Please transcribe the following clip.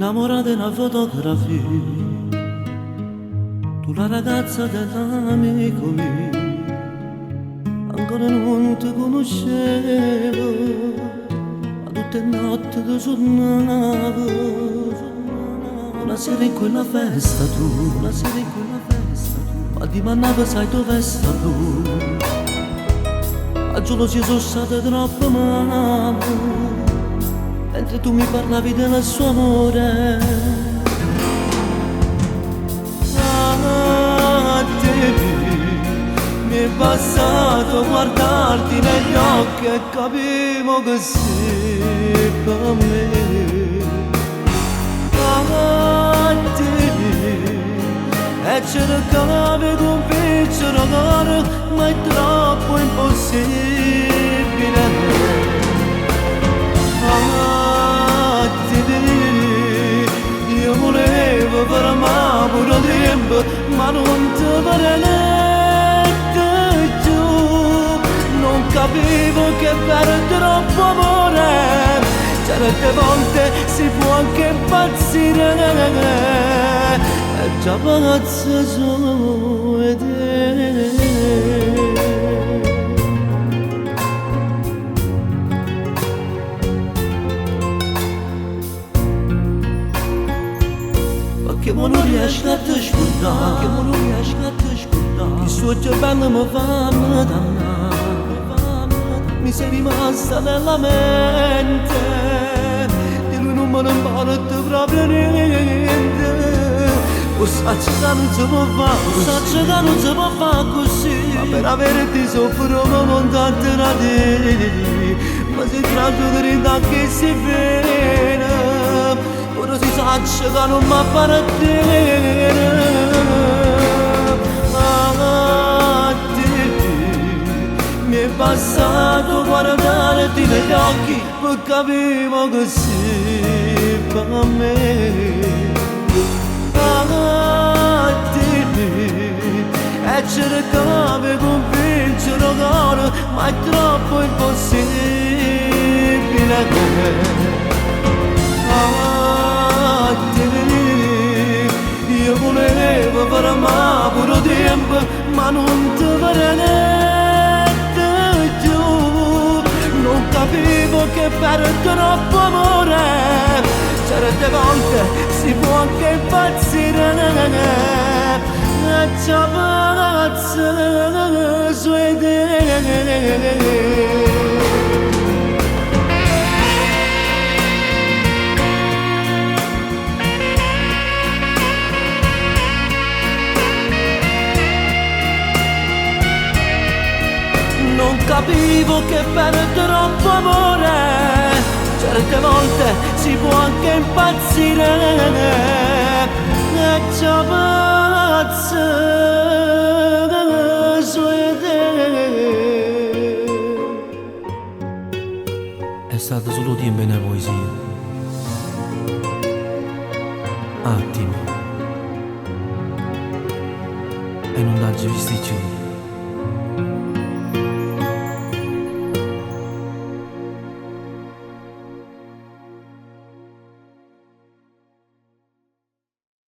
innamorata di una fotografia, tu la ragazza dell'amico mio, ancora non ti conoscevo, ma tutte le notti ti suonavo. Una sera in quella festa tu, una sera in quella festa tu, ma ti mandavo sai dove sta tu, a gelosia sono state troppo male. Mentre tu mi parlavi del suo amore, a te mi è passato guardarti negli occhi e capivo che sei per me. A te e cercavi di convincere ancora, ma è troppo impossibile. Io volevo fermare pure tempo, ma non ti niente tu. Non capivo che per troppo amore certe volte si può anche impazzire, e già pazzo sono te. Che non riesco a te scordare, che non riesco a te scordare, il suo cervello mi fa dannare, mi sei rimasta nella mente, di lui non me ne importa proprio niente. Lo saccio che non si può fare, lo saccio che non si può fare così, ma per averti soffro non tante radici, ma si tratta di rinda che si vede. Ora si saccia che non mi appartiene. A te mi è passato guardarti negli occhi, poi capivo che sei per me. A te e cercavi di convincere ancora, ma è troppo impossibile. Io volevo fermare pure tempo, ma non ti niente tu. Non capivo che per troppo amore certe volte si può anche impazzire, e già pazzo su te. Non capivo che per troppo amore certe volte si può anche impazzire, e già pazzo su te. È stato solo tempo nella poesia, attimi, e non t'hai visto più.